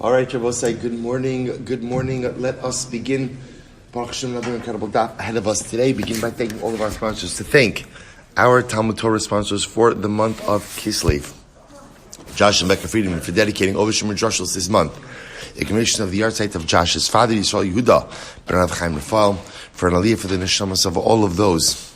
All right, Shabbosai, good morning. Good morning. Let us begin. Baruch Hashem, another incredible daf ahead of us today. Begin by thanking all of our sponsors. To thank our TALMUD TORAH sponsors for the month of Kislev. Josh and Becca Friedman for dedicating Ovishim Drushels this month. A commission of the yahrzeit of Josh's father, Yisroel Yehuda, HaRav Chaim Rephael, for an aliyah for the Neshama of all of those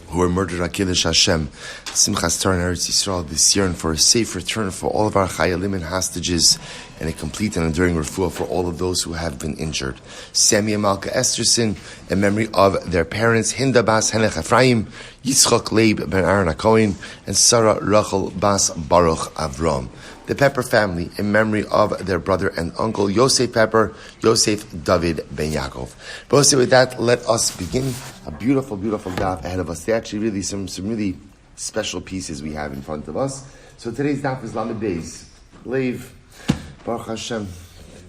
who were murdered at Kiddush Hashem, Simchas Torah and Eretz Yisrael this year, and for a safe return for all of our chayalim and hostages, and a complete and enduring refuah for all of those who have been injured. Sammy and Malka Esterson, in memory of their parents, Hinda bas Henech Ephraim, Yitzchak Leib ben Aaron HaKohen, and Sarah Rachel bas Baruch Avram. The Pepper family, in memory of their brother and uncle, Yosef Pepper, Yosef David ben Yaakov. But with that, let us begin. A beautiful, beautiful daf ahead of us. There are actually really some really special pieces we have in front of us. So today's daf is Lamed Beis. Leiv, Baruch Hashem.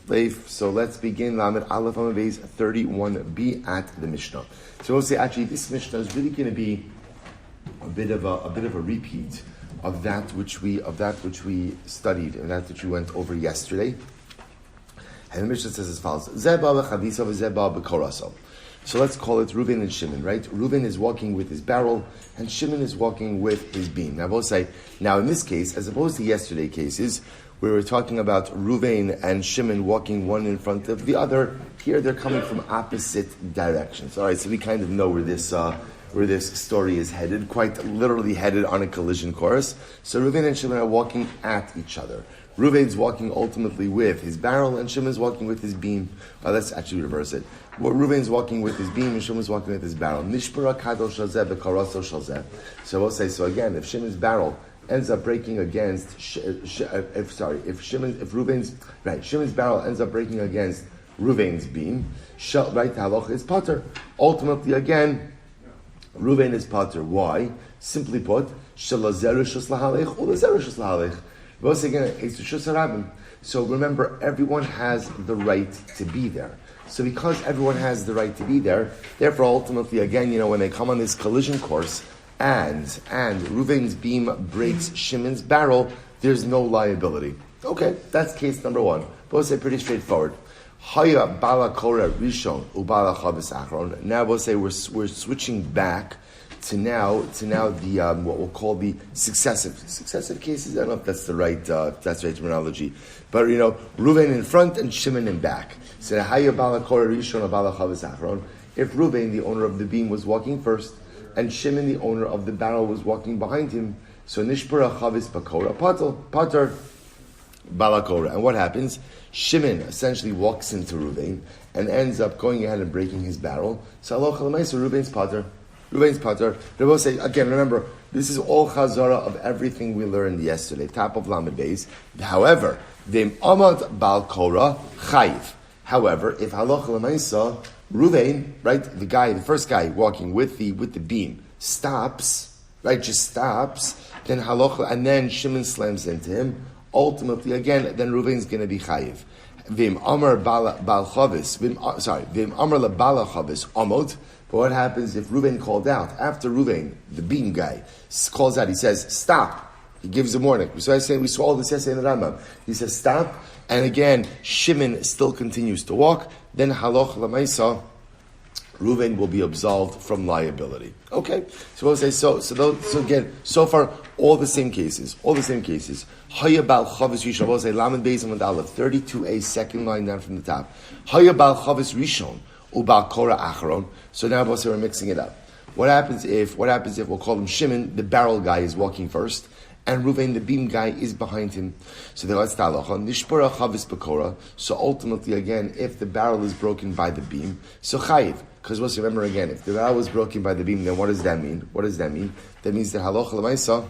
Leiv. So let's begin Lamed Aleph Lamed Beis 31b at the Mishnah. So we'll say actually this Mishnah is really going to be a bit of a repeat of that which we studied and that which we went over yesterday. And the Mishnah says as follows: Zeba b'chavisa v'zeba b'korasa. So let's call it Reuven and Shimon, right? Reuven is walking with his barrel, and Shimon is walking with his beam. Now, both say, now in this case, as opposed to yesterday cases, where we're talking about Reuven and Shimon walking one in front of the other, here they're coming from opposite directions. All right, so we kind of know where this story is headed, quite literally headed on a collision course. So Reuven and Shimon are walking at each other. Reuven's walking ultimately with his barrel, and Shimon's walking with his beam. Let's actually reverse it. Well, Reuven's walking with his beam, and Shimon's walking with his barrel. Nishpara kadol shalzeh bekaraso shalzeh. So we'll say, so again, if Shimon's barrel ends up breaking against, Shimon's barrel ends up breaking against Reuven's beam, right, the halacha is pater. Ultimately, again, Reuven is pater. Why? Simply put, shalazerushus lahalech ulazerushus lahalech. Once again, so remember, everyone has the right to be there. So because everyone has the right to be there, therefore ultimately, again, when they come on this collision course and Reuven's beam breaks Shimon's barrel, there's no liability. Okay, that's case number one. Both say pretty straightforward. Haya bala kora rishon ubala chavis achron. Now we'll say we're switching back to now the what we'll call the successive cases. I don't know if that's the right terminology, but Reuven in front and Shimon in back. So Haya bala kora rishon ubala chavis achron. If Reuven, the owner of the beam, was walking first, and Shimon, the owner of the barrel, was walking behind him, so nishpara chavis bakora pater balakora. And what happens? Shimon essentially walks into Reuven and ends up going ahead and breaking his barrel. So aloha l'maisa, Reuven's pater. Reuven's pater. Rabbi say again. Remember, this is all chazara of everything we learned yesterday. Top of Lamed Beis. However, v'im amad bal kora chayiv. However, if halacha l'maisa, Reuven, right, the first guy walking with the beam, stops, right, just stops, then halacha, and then Shimon slams into him. Ultimately, again, then Reuven's going to be chayiv. V'im amar bal chavis. V'im amar la bal chavis amod. But what happens if Reuven called out after Reuven, the beam guy, calls out? He says, "Stop." He gives a warning. We saw all this yesterday in the Rambam. He says, "Stop," and again, Shimon still continues to walk. Then haloch l'maisa, Reuven will be absolved from liability. Okay, so we'll say so again, so far all the same cases. Haya bal chavis rishon. We'll say Lamed Beis Amud Aleph 32a, second line down from the top. Haya bal chavis rishon ubal kora achron. So now we're mixing it up. What happens if we'll call him Shimon, the barrel guy, is walking first, and Reuven, the beam guy, is behind him? So let's talacha nishpara chavis bakora. So ultimately, again, if the barrel is broken by the beam, so chayiv. Because let's remember again, if the barrel was broken by the beam, then what does that mean? That means that halacha l'maisa.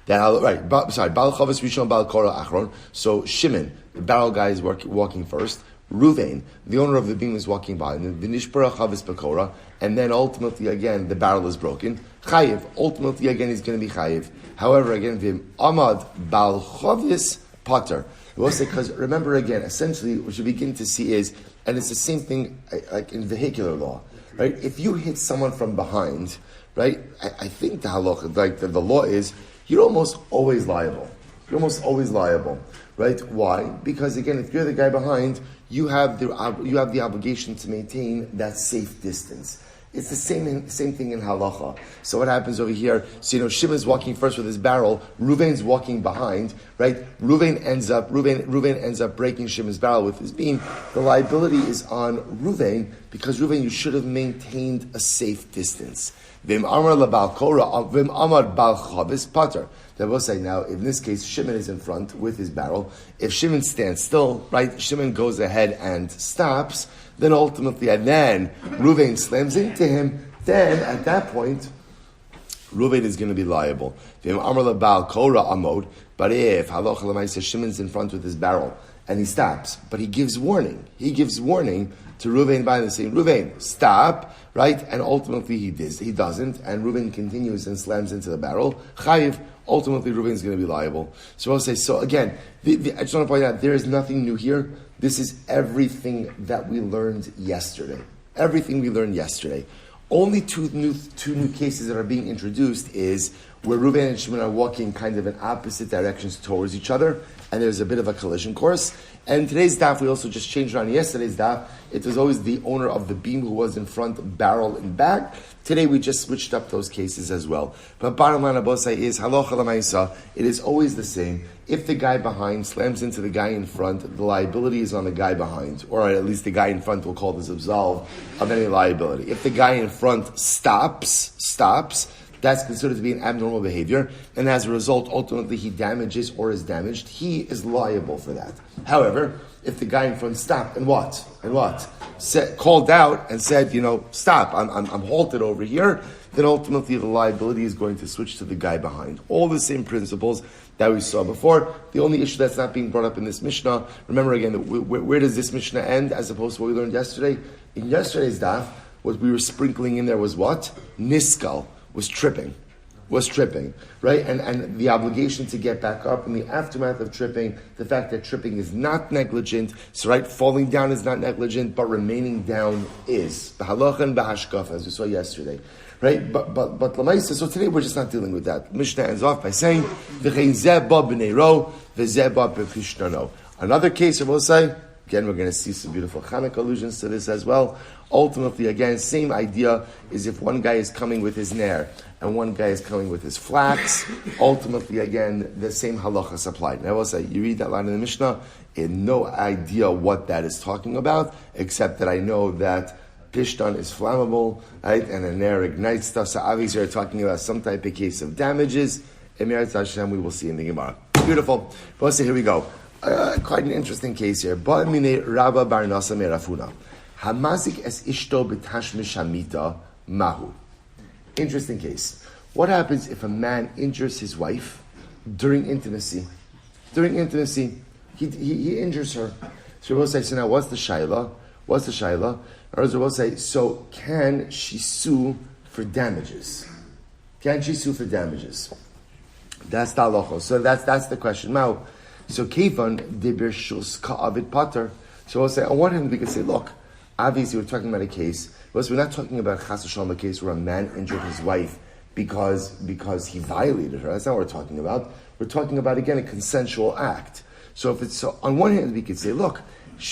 Bal chavis rishon bal kora achron. So Shimon, the barrel guy, is walking first. Reuven, the owner of the beam, is walking by, and the nishpara chavis bakora, and then ultimately again the barrel is broken. Chayiv. Ultimately again he's going to be chayiv. However, again the amad bal chavis pater. We'll say, because remember again, essentially what you begin to see is, and it's the same thing like in vehicular law, right? If you hit someone from behind, right? I think the halacha, like the law is, you're almost always liable. you're almost always liable, right? Why? Because again, if you're the guy behind, you have the obligation to maintain that safe distance. It's the same thing in halacha. So what happens over here? So Shimon's walking first with his barrel. Reuven's walking behind, right? Reuven ends up breaking Shimon's barrel with his beam. The liability is on Reuven because Reuven, you should have maintained a safe distance. Vim amar labal korah, vim amar bal chavis pater. They will say now, in this case, Shimon is in front with his barrel. If Shimon stands still, right, Shimon goes ahead and stops. Then ultimately, and then Reuven slams into him. Then at that point, Reuven is going to be liable. But if halacha l'maaseh Shimon's in front with his barrel and he stops, but he gives warning. He gives warning to Reuven by saying, Reuven, stop, right? And ultimately he doesn't, and Reuven continues and slams into the barrel. Chayiv, ultimately Reuven is going to be liable. So I'll say, so again, I just want to point out, there is nothing new here. This is everything that we learned yesterday. Everything we learned yesterday. Only two new cases that are being introduced is where Reuven and Shimon are walking kind of in opposite directions towards each other, and there's a bit of a collision course. And today's daf, we also just changed around yesterday's daf. It was always the owner of the beam who was in front, barrel in back. Today we just switched up those cases as well. But bottom line abosai is, halacha l'maisa, it is always the same. If the guy behind slams into the guy in front, the liability is on the guy behind, or at least the guy in front will call this absolved of any liability. If the guy in front stops, that's considered to be an abnormal behavior, and as a result, ultimately he damages or is damaged, he is liable for that. However, if the guy in front stopped and called out and said, stop, I'm halted over here, then ultimately the liability is going to switch to the guy behind. All the same principles that we saw before. The only issue that's not being brought up in this Mishnah, remember again, where does this Mishnah end as opposed to what we learned yesterday? In yesterday's daf, what we were sprinkling in there was what? Niskal. Was tripping, right? And the obligation to get back up in the aftermath of tripping, the fact that tripping is not negligent, so right, falling down is not negligent, but remaining down is. B'halacha and b'hashkaf, as we saw yesterday, right? But l'maisa, so today we're just not dealing with that. Mishnah ends off by saying, v'chein zeh ba b'nei ro, v'zeh ba b'pishnano. Another case, I will say, again, we're going to see some beautiful Chanukah allusions to this as well. Ultimately, again, same idea is if one guy is coming with his ner and one guy is coming with his flax, ultimately, again, the same halacha is applied. And I will say, you read that line in the Mishnah, I have no idea what that is talking about, except that I know that pishtan is flammable, right, and a ner ignites stuff. So obviously, you're talking about some type of case of damages. Emir Hashem, we will see in the Gemara. Beautiful. But let's say, here we go. Quite an interesting case here. Ba'amine Rabba bar Nasa merafuna. Hamazik es ishto b'tashmish hamita mahu. Interesting case. What happens if a man injures his wife during intimacy? During intimacy, he injures her. So we'll say, so now what's the shaila? Or we'll say, so can she sue for damages? That's the halacha. So that's the question. Now, so Kevon debirshus ka'avid pater. So we'll say, on one hand, we can say, look, obviously we're talking about a case, but we're not talking about chas v'shalom, a case where a man injured his wife because he violated her. That's not what we're talking about. We're talking about, again, a consensual act. So on one hand, we could say, look,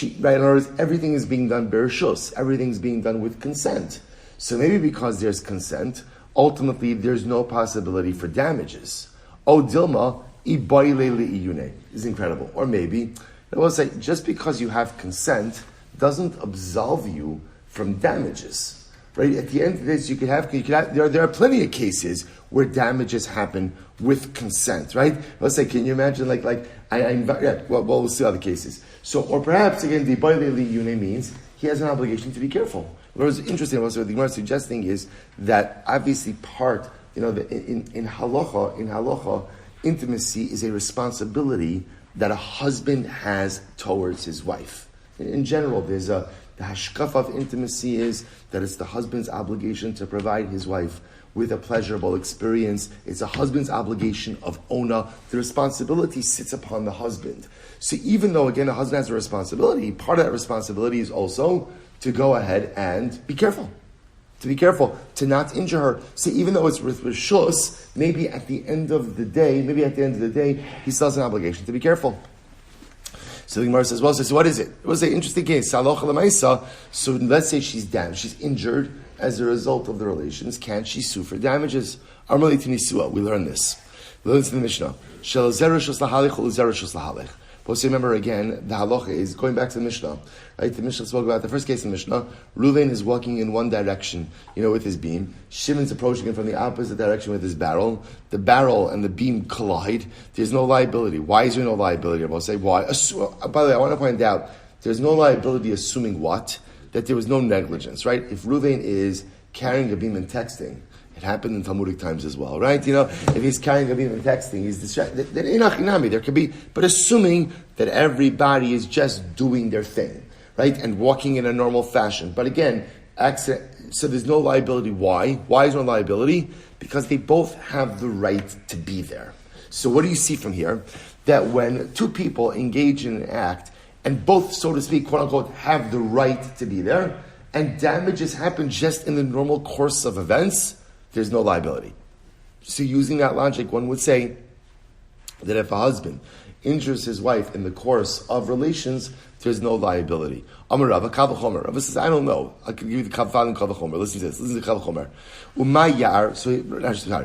in other words, everything is being done bershus, everything's being done with consent. So maybe because there's consent, ultimately there's no possibility for damages. O Dilma, is incredible. Or maybe, I will say, just because you have consent doesn't absolve you from damages. Right? At the end of this, there are plenty of cases where damages happen with consent, right? Let's say, can you imagine, we'll see other cases. So, or perhaps, again, the Bailei Yune means he has an obligation to be careful. What was interesting, what the Gemara is suggesting is that obviously in halacha, intimacy is a responsibility that a husband has towards his wife. In general, the hashkaf of intimacy is that it's the husband's obligation to provide his wife with a pleasurable experience. It's a husband's obligation of ona. The responsibility sits upon the husband. So even though, again, a husband has a responsibility, part of that responsibility is also to go ahead and be careful. to be careful, to not injure her. So even though it's with rishus, maybe at the end of the day, he still has an obligation to be careful. So the Gemara says, well, so what is it? It was an interesting case. So let's say she's damaged, she's injured as a result of the relations. Can she sue for damages? We learn this. We learn in the Mishnah. But remember again, the halacha is going back to the Mishnah. Right? The Mishnah spoke about the first case in the Mishnah. Reuven is walking in one direction, with his beam. Shimon's approaching him from the opposite direction with his barrel. The barrel and the beam collide. There's no liability. Why is there no liability? I'll say why. By the way, I want to point out there's no liability assuming what? That there was no negligence, right? If Reuven is carrying a beam and texting, it happened in Talmudic times as well, right? If he's carrying a beam and texting, he's distracted. There could be, but assuming that everybody is just doing their thing, right? And walking in a normal fashion. But again, so there's no liability. Why? Why is there no liability? Because they both have the right to be there. So what do you see from here? That when two people engage in an act, and both, so to speak, quote unquote, have the right to be there, and damages happen just in the normal course of events, there's no liability. So using that logic, one would say that if a husband injures his wife in the course of relations, there's no liability. Amar Rava, Kal v'chomer. Rava says, I don't know. I can give you the Kal v'chomer and Kal v'chomer. Listen to this. Listen to Kal v'chomer. Umay yar.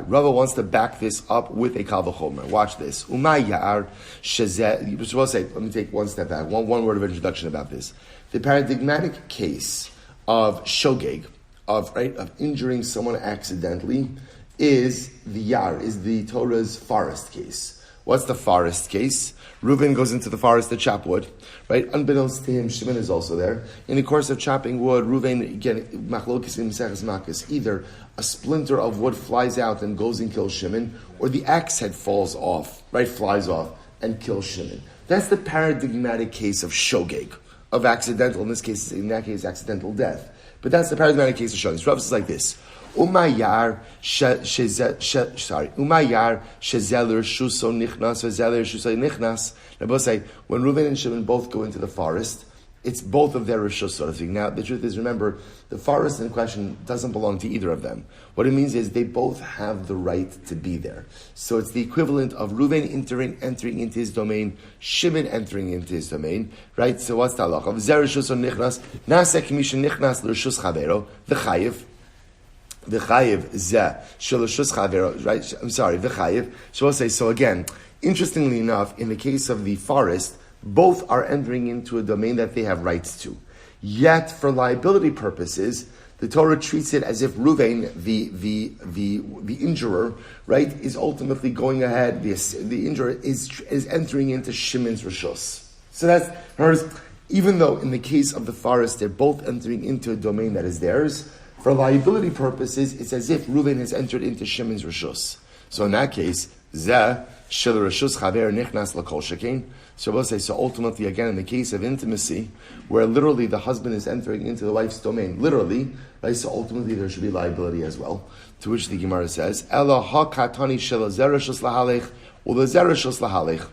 Rava wants to back this up with a Kal v'chomer. Watch this. Umay yar shezeh. You're supposed to say, let me take one step back. One word of introduction about this. The paradigmatic case of shogeg, of injuring someone accidentally, is the Torah's forest case. What's the forest case? Reuven goes into the forest to chop wood, right? Unbeknownst to him, Shimon is also there. In the course of chopping wood, Reuven, again, machlokes in Maseches Makos, either a splinter of wood flies out and goes and kills Shimon, or the axe head falls off, flies off and kills Shimon. That's the paradigmatic case of shogeg, of accidental, in that case, accidental death. But that's the paradigmatic case of shogeg. Rav says like this. Umayar shezeler shuso nichnas vezeler shuso nichnas. Rabbi say when Reuven and Shimon both go into the forest, it's both of their rishus, so to speak. Now the truth is, remember, the forest in question doesn't belong to either of them. What it means is they both have the right to be there. So it's the equivalent of Reuven entering into his domain, Shimon entering into his domain, right? So what's the halacha? Vezeler shuso nichnas nasek mishen nichnas l'rishus chavero v'chayiv. V'chayiv zeh shelashus chavero. Right? I'm sorry, v'chayiv. So we'll say, so again, interestingly enough, in the case of the forest, both are entering into a domain that they have rights to. Yet, for liability purposes, the Torah treats it as if Reuven, the injurer, right, is ultimately going ahead. The injurer is entering into Shimon's rishus. So that's hers. Even though in the case of the forest, they're both entering into a domain that is theirs, for liability purposes, it's as if Reuven has entered into Shimon's rishus. So in that case, zeh shel rishus chaver nichnas lakol shekein. So we'll say, so ultimately, again, in the case of intimacy, where literally the husband is entering into the wife's domain, literally, right? So ultimately, there should be liability as well. To which the Gemara says, Ela ha katani shel zereshus lahalech ula zereshus lahalech.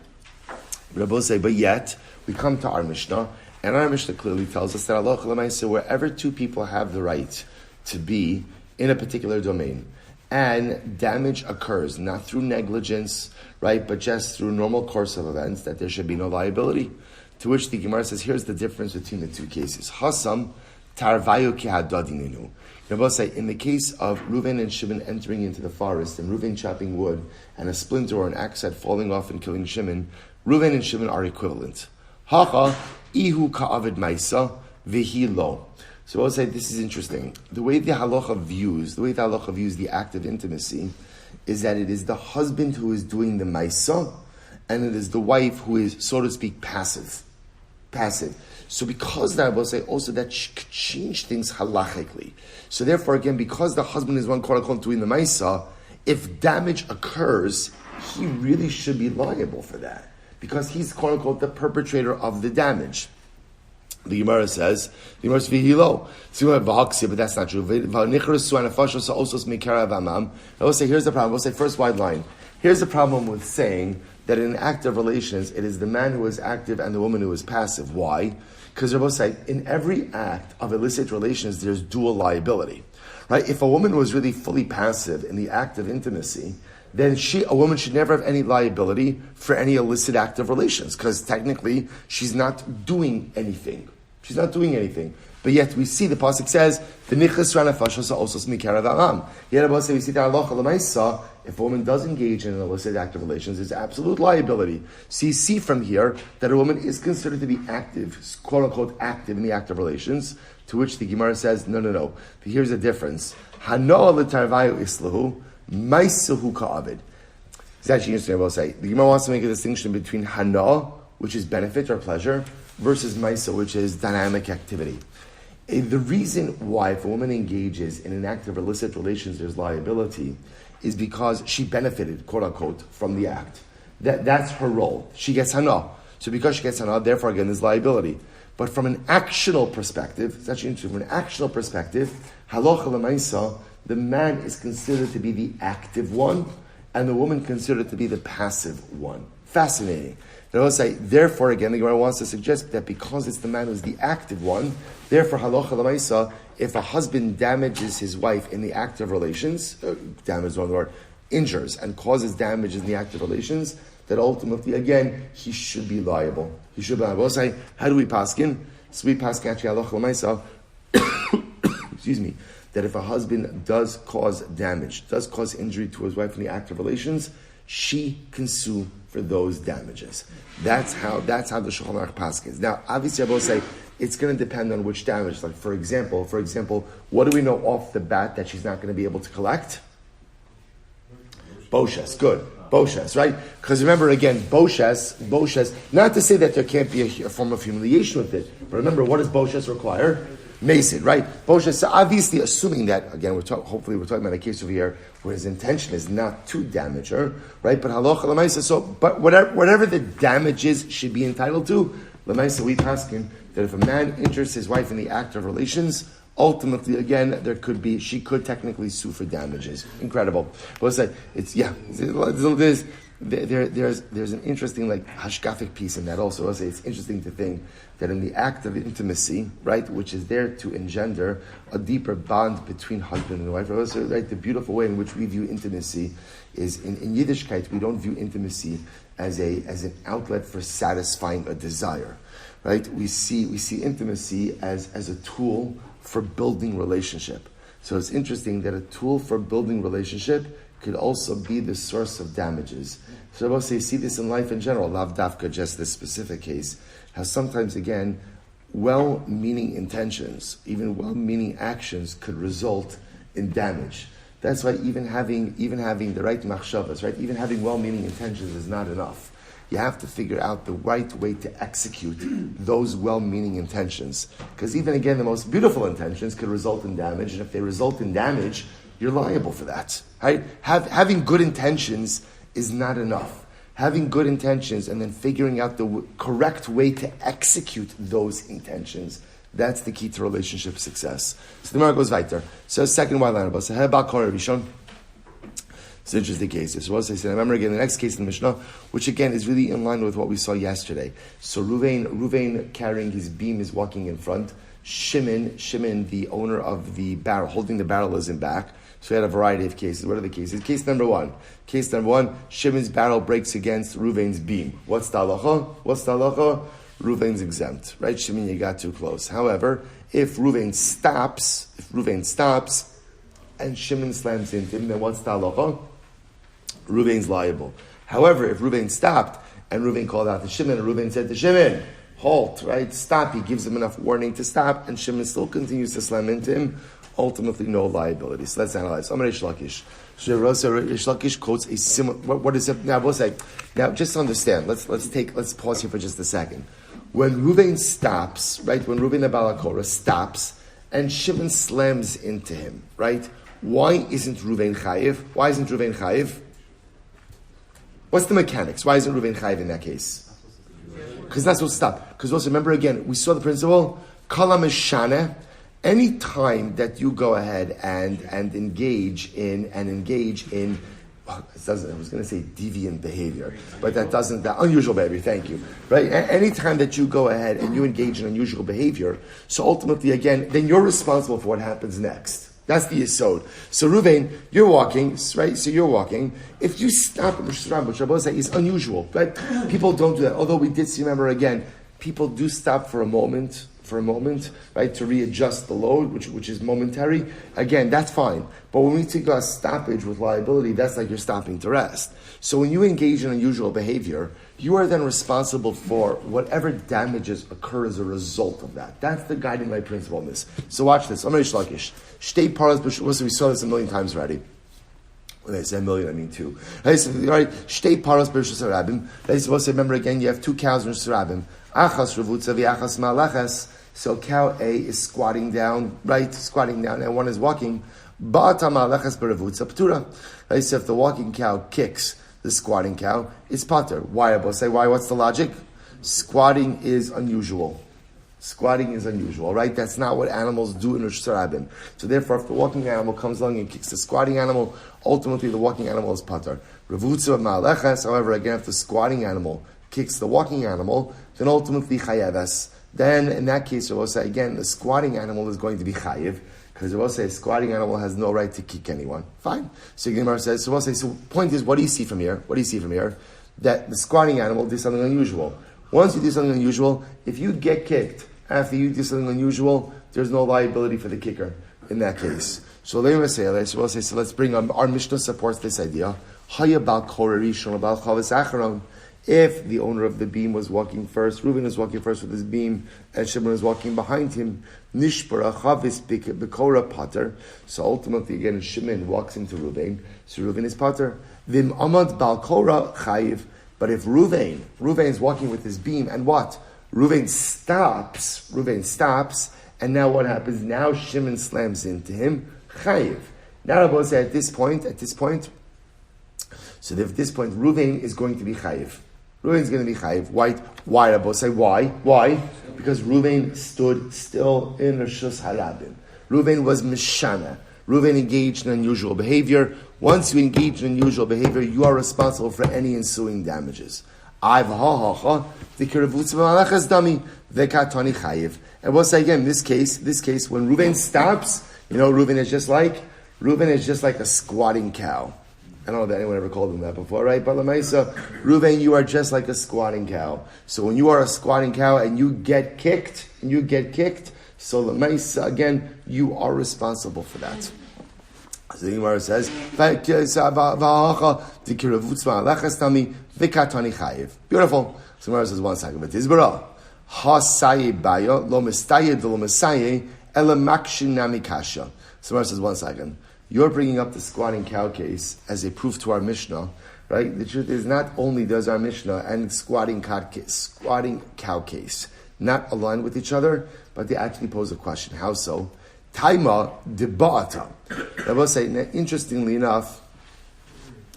Rabbi say, but yet we come to our Mishnah, and our Mishnah clearly tells us that Allah Chalamayse, wherever two people have the right to be in a particular domain, and damage occurs, not through negligence, right, but just through normal course of events, that there should be no liability. To which the Gemara says, here's the difference between the two cases. Hasam tarvayu ki hadadininu. Rabbi say, in the case of Reuven and Shimon entering into the forest, and Reuven chopping wood, and a splinter or an axe head falling off and killing Shimon, Reuven and Shimon are equivalent. Hacha ihu ka'avid maisa vihi lo. So I'll say this is interesting. The way the halacha views the act of intimacy is that it is the husband who is doing the maisa, and it is the wife who is, so to speak, passive. So because that, I will say also that could change things halachically. So therefore, again, because the husband is one quote unquote doing the maisa, if damage occurs, he really should be liable for that because he's quote unquote the perpetrator of the damage. The Gemara says, vihilo. But that's not true. I will say, here's the problem. We'll say first wide line. Here's the problem with saying that in an act of relations, it is the man who is active and the woman who is passive. Why? Because they're both saying, in every act of illicit relations, there's dual liability. right? If a woman was really fully passive in the act of intimacy, then a woman should never have any liability for any illicit act of relations, because technically she's not doing anything. She's not doing anything. But yet we see the pasuk says, "V'nichas ranafashos osos mikarav aram." Yet we see the halacha l'maisa. If a woman does engage in an illicit act of relations, there's absolute liability. So you see from here that a woman is considered to be active, quote unquote, active in the act of relations. To which the Gemara says, no. Here's the difference. Hanoah l'tarvayu islahu, maisahu ka'avid. It's actually interesting. I will say the Gemara wants to make a distinction between hanoah, which is benefit or pleasure, versus maisa, which is dynamic activity. The reason why if a woman engages in an act of illicit relations, there's liability, is because she benefited, quote unquote, from the act. That's her role. She gets hana. So because she gets hana, therefore again there's liability. But from an actional perspective, it's actually interesting, from an actional perspective, halacha l'maisa, the man is considered to be the active one, and the woman considered to be the passive one. Fascinating. I will say, therefore, again, the Gemara wants to suggest that because it's the man who's the active one, therefore, halacha l'maisa, if a husband damages his wife in the act of relations, injures and causes damage in the act of relations, that ultimately, again, he should be liable. He should be liable. I will say, how do we paskin? So we paskin actually halacha l'maisa, excuse me, that if a husband does cause damage, does cause injury to his wife in the act of relations, she can sue for those damages. That's how the Shulchan Aruch paskins. Now, obviously, I will say it's going to depend on which damage. Like, for example, what do we know off the bat that she's not going to be able to collect? Boshes, good. Boshes, right? Because remember, again, Boshes, not to say that there can't be a form of humiliation with it, but remember, what does Boshes require? Mason, right? Boshes, so obviously assuming that, again, hopefully we're talking about a case over here where his intention is not to damage her, right? But halacha l'maisa, but whatever the damage is should be entitled to, l'maisa, we ask him that if a man injures his wife in the act of relations, ultimately, again, she could technically sue for damages. Incredible. But there's an interesting hashkafic piece in that also. I'll say it's interesting to think that in the act of intimacy, right, which is there to engender a deeper bond between husband and wife. Also, right, the beautiful way in which we view intimacy is in Yiddishkeit, we don't view intimacy as an outlet for satisfying a desire. Right? We see intimacy as a tool for building relationship. So it's interesting that a tool for building relationship could also be the source of damages. So I will say, see this in life in general, lav dafka, just this specific case, how sometimes, again, well-meaning intentions, even well-meaning actions could result in damage. That's why even having the right machshavas, right, even having well-meaning intentions is not enough. You have to figure out the right way to execute those well-meaning intentions. Because even, again, the most beautiful intentions could result in damage, and if they result in damage, you're liable for that. Right? Having good intentions is not enough. Having good intentions and then figuring out the correct way to execute those intentions, that's the key to relationship success. So the Gemara goes weiter. So second white line about Rishon. It's an interesting case. So what I said, I remember again the next case in the Mishnah, which again is really in line with what we saw yesterday. So Ruvain carrying his beam is walking in front. Shimon, the owner of the barrel, holding the barrel, is in back. So we had a variety of cases. What are the cases? Case number one, Shimon's barrel breaks against Ruvain's beam. What's the halacha? Ruvain's exempt, right? Shimon, you got too close. However, if Ruvain stops, and Shimon slams into him, then what's the halacha? Ruvain's liable. However, if Ruvain stopped, and Ruvain called out to Shimon, and Ruvain said to Shimon, halt, right? Stop. He gives him enough warning to stop, and Shimon still continues to slam into him. Ultimately, no liability. So let's analyze. Amar Reish Lakish. Reish Lakish quotes a similar. What is it? Now, we'll say. Now, just to understand. Let's pause here for just a second. When Ruvain stops, right? When Ruvain the Balakora stops, and Shimon slams into him, right? Why isn't Ruvain chayiv? What's the mechanics? Why isn't Ruvain chayiv in that case? Because that's what stop. Because also remember again, we saw the principle. Kala mishana. Any time that you go ahead and engage in I was going to say deviant behavior, but that unusual behavior, thank you, right? Any time that you go ahead and you engage in unusual behavior, so ultimately, again, then you're responsible for what happens next. That's the yesod. So Ruvain, you're walking, right? So you're walking. If you stop, which Rabbi say is unusual, right? People don't do that. Although we did see, remember again, people do stop for a moment, right, to readjust the load, which is momentary. Again, that's fine. But when we take a stoppage with liability, that's like you're stopping to rest. So when you engage in unusual behavior, you are then responsible for whatever damages occur as a result of that. That's the guiding light principle in this. So watch this. We saw this a million times already. When I say a million, I mean two. Right? Shtei paros b'rishus harabim. They're supposed to remember again, you have two cows in rishus harabim. Achas revutza v'achas malachas. So cow A is squatting down, right? Squatting down, and one is walking. Ba'ata malachas b'revutza p'tura. Right? So if the walking cow kicks the squatting cow, it's pater. Why? I say why? What's the logic? Squatting is unusual. Squatting is unusual, right? That's not what animals do in Rosh Hashanah. So therefore, if the walking animal comes along and kicks the squatting animal, ultimately the walking animal is pater. Revutza ma'alechas, however, again, if the squatting animal kicks the walking animal, then ultimately chayaves. Then in that case, I will say again, the squatting animal is going to be chayiv, because I will say a squatting animal has no right to kick anyone. Fine. So Gemara says, so we'll say, so point is, what do you see from here? What do you see from here? That the squatting animal did something unusual. Once you do something unusual, if you get kicked after you do something unusual, there's no liability for the kicker in that case. So we'll say, so let's bring our Mishnah supports this idea. If the owner of the beam was walking first, Reuben was walking first with his beam, and Shimon was walking behind him, Nishpara chavis b'kora pater. So ultimately, again, Shimon walks into Reuben, so Reuben is pater. Vim amad bal kora chayiv. But if Reuben is walking with his beam, and what? Reuben stops, and now what happens? Now Shimon slams into him, chayiv. Now Rabbi say at this point, so at this point, Reuben is going to be chayiv. Reuben is going to be chayiv. Why, Rabbi say? Why? Because Reuben stood still in Rishus Harabim. Reuben was mishana. Reuben engaged in unusual behavior. Once you engage in unusual behavior, you are responsible for any ensuing damages. And we'll say again, this case, when Reuben stops, Reuben is just like a squatting cow. I don't know if anyone ever called him that before, right? But Lamaisa, Reuben, you are just like a squatting cow. So when you are a squatting cow and you get kicked, so Lamaisa, again, you are responsible for that. So the Gemara says, beautiful. So the Gemara says, 1 second. But Tizbara, hasaye bayo lo mestaye lo mesaye ela makshin nami kasha. So the Gemara says, 1 second. You're bringing up the squatting cow case as a proof to our Mishnah, right? The truth is, not only does our Mishnah and squatting cow case not align with each other, but they actually pose a question. How so? Taima debata. I will say, interestingly enough,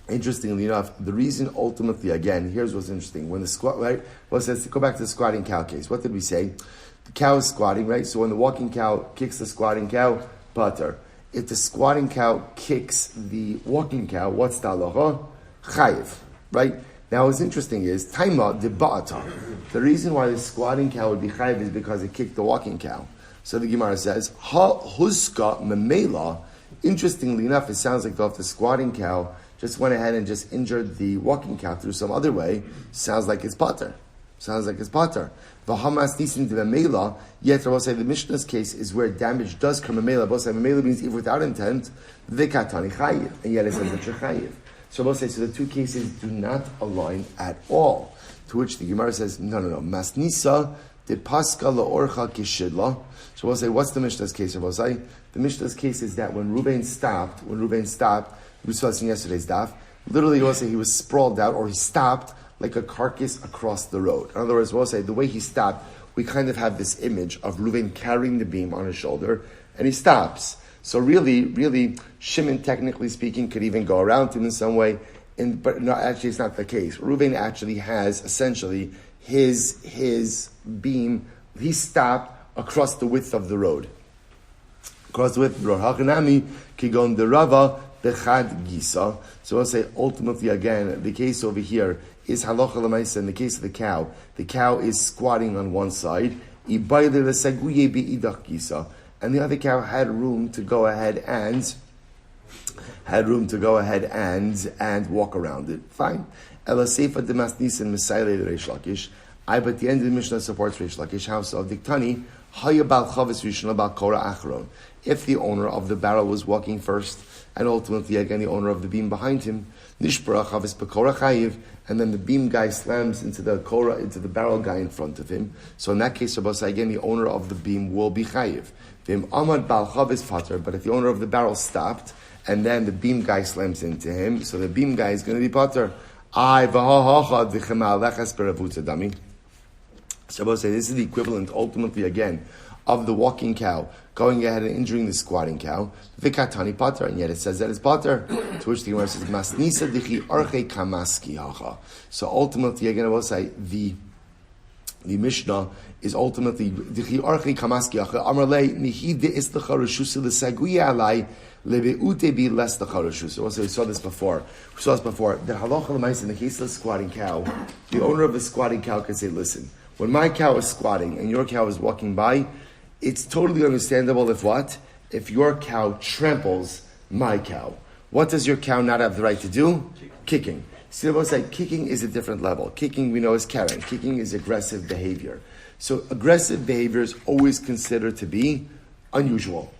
the reason ultimately, again, here's what's interesting. When the squat, right? Well, let's go back to the squatting cow case. What did we say? The cow is squatting, right? So when the walking cow kicks the squatting cow, pater. If the squatting cow kicks the walking cow, what's the halacha? Chayiv, right? Now, what's interesting is, taima debata. The reason why the squatting cow would be chayiv is because it kicked the walking cow. So the Gemara says, ha huska memela. Interestingly enough, it sounds like the squatting cow just went ahead and just injured the walking cow through some other way. Sounds like it's pater. The Hamas nisin to memela. Yet I will say the Mishnah's case is where damage does come memela. Both say memela means if without intent, vikatani chayiv, and yet it says that you're chayiv. So we'll say, so the two cases do not align at all. To which the Gemara says, no. Masnisa de paska laorcha kishidla. So we'll say, what's the Mishnah's case? We'll say, the Mishnah's case is that when Reuben stopped, we saw this in yesterday's daf, literally we'll say he was sprawled out, or he stopped like a carcass across the road. In other words, we'll say, the way he stopped, we kind of have this image of Reuben carrying the beam on his shoulder, and he stops. So really, Shimon, technically speaking, could even go around him in some way, but no, actually it's not the case. Reuben actually has, essentially, his beam, he stopped across the width of the road. Hakanami kigon derava bechad gisa. So we'll say, ultimately, again, the case over here is halacha l'maisa. In the case of the cow is squatting on one side, and and the other cow had room to go ahead and walk around it. Fine. Ela seifa demasnis and mesayle Reish Lakish. But the end of the Mishnah supports Reish Lakish. House of Diktani. Haya bal chavis rishon bal kora achron. If the owner of the barrel was walking first, and ultimately again the owner of the beam behind him, nishbara chavis bekora chayiv, and then the beam guy slams into the barrel guy in front of him. So in that case, again the owner of the beam will be chayiv. V'im amad bal chavis pater. But if the owner of the barrel stopped, and then the beam guy slams into him, so the beam guy is going to be pater. Shabbos say this is the equivalent, ultimately again, of the walking cow going ahead and injuring the squatting cow. Vikatani pater, and yet it says that it's pater. To which the Gemara says, Masnisa dichi arche kamaski hacha. So ultimately, again, I will say the Mishnah is ultimately dichi arche kamaski hacha. Amarle nihide istacha reshusa l'saguya alai lebeute bi lestacha reshusa. Also, we saw this before. That halacha l'mais in the case of the squatting cow, the owner of the squatting cow can say, listen, when my cow is squatting and your cow is walking by, it's totally understandable if your cow tramples my cow. What does your cow not have the right to do? Kicking. See, what's like kicking is a different level. Kicking we know is carrying. Kicking is aggressive behavior. So aggressive behavior is always considered to be unusual.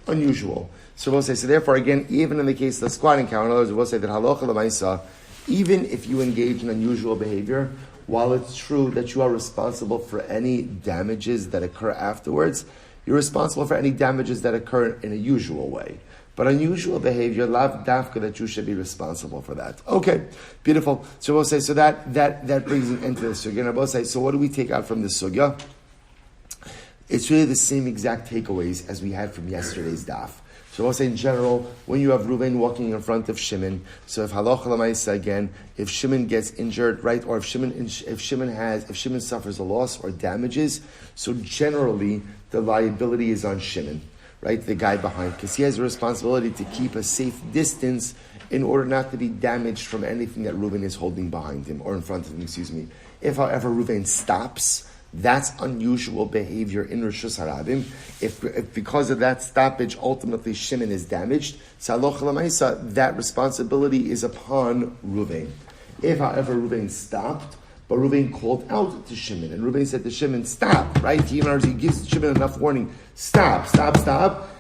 So we'll say, so therefore again, even in the case of the squatting cow, in other words, we'll say that halacha l'maisa, even if you engage in unusual behavior, while it's true that you are responsible for any damages that occur afterwards, you're responsible for any damages that occur in a usual way. But unusual behavior, lav dafka, that you should be responsible for that. Okay, beautiful. So we'll say, so that brings an end to the sugya. And we'll say, so what do we take out from the sugya? It's really the same exact takeaways as we had from yesterday's daf. So I'll say in general, when you have Reuven walking in front of Shimon, so if halacha l'maisa again, if Shimon gets injured, right, or if Shimon suffers a loss or damages, so generally the liability is on Shimon, right, the guy behind, because he has a responsibility to keep a safe distance in order not to be damaged from anything that Reuven is holding behind him or in front of him. If, however, Reuven stops, that's unusual behavior in Rishus Harabim. If because of that stoppage, ultimately Shimon is damaged, that responsibility is upon Reuven. If, however, Reuven stopped, but Reuven called out to Shimon, and Reuven said to Shimon, stop, right? He gives Shimon enough warning, stop,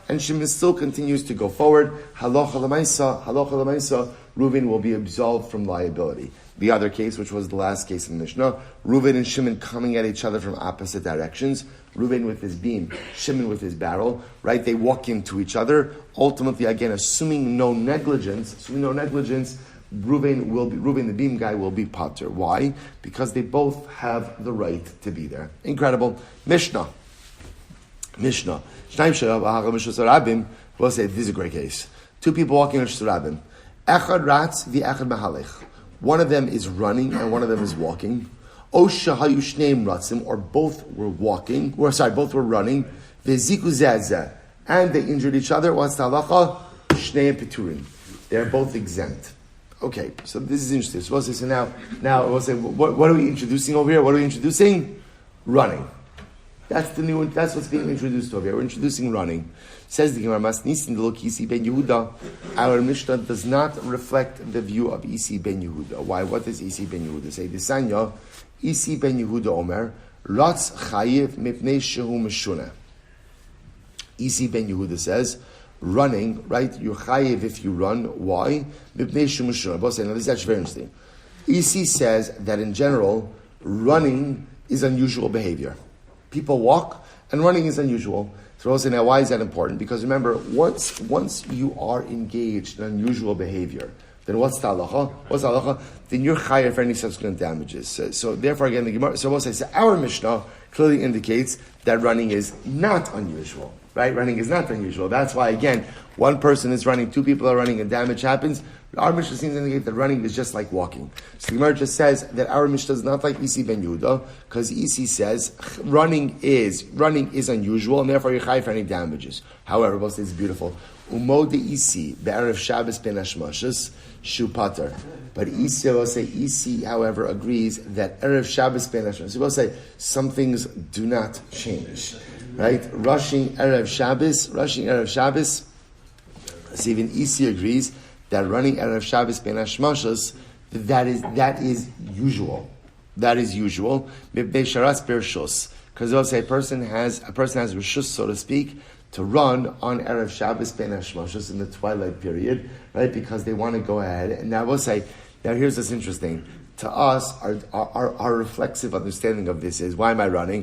and Shimon still continues to go forward. Halacha l'maisa, Reuven will be absolved from liability. The other case, which was the last case in the Mishnah, Reuven and Shimon coming at each other from opposite directions. Reuven with his beam, Shimon with his barrel, right? They walk into each other. Ultimately, again, assuming no negligence, Reuven, the beam guy, will be pater. Why? Because they both have the right to be there. Incredible. Mishnah. We'll say this is a great case. Two people walking in Rishus Rabim. Echad ratz v'echad mahalech. One of them is running and one of them is walking. O shahayu shneim ratzim, or both were running. V'ziku zeh, and they injured each other. What's the halacha? Shneim peturim. They're both exempt. Okay, so this is interesting. So now we'll say, what are we introducing over here? What are we introducing? Running. That's the new one. That's what's being introduced over here. We're introducing running. Says the Gemara, Masnisin de lo Isi ben Yehuda. Our Mishnah does not reflect the view of Isi ben Yehuda. Why? What does Isi ben Yehuda say? Desanya, Isi ben Yehuda Omer, Ratz chayiv mipnei shehu meshuna. Isi ben Yehuda says, running, right? You're chayiv if you run. Why? Mipnei shehu meshuna. Both say, now this is actually very interesting. Isi says that in general, running is unusual behavior. People walk, and running is unusual. So we'll say, now why is that important? Because remember, once you are engaged in unusual behavior, then what's the halacha? Then you're chayav for any subsequent damages. So therefore, again, the Gemara, so we'll say, so our Mishnah clearly indicates that running is not unusual, right? Running is not unusual. That's why, again, one person is running, two people are running, and damage happens. Our Mishnah seems to indicate that running is just like walking. So the Gemara just says that our Mishnah is not like Isi ben Yehuda, because Isi says running is unusual, and therefore you're chayav for any damages. However, both say it's beautiful. Umo de Isi be'erev Shabbos ben Hashmashas shu pater. But Isi, however, agrees that Erev Shabbos ben Hashmoshos. So we'll say some things do not change, right? Rushing Erev Shabbos. So even Isi agrees that running Erev Shabbos ben Hashmoshos, that is usual. That is usual. Because they'll say a person has reshus, so to speak, to run on Erev Shabbos ben Hashmoshos in the twilight period, right? Because they want to go ahead. And now we'll say, now here's what's interesting. To us, our reflexive understanding of this is, why am I running?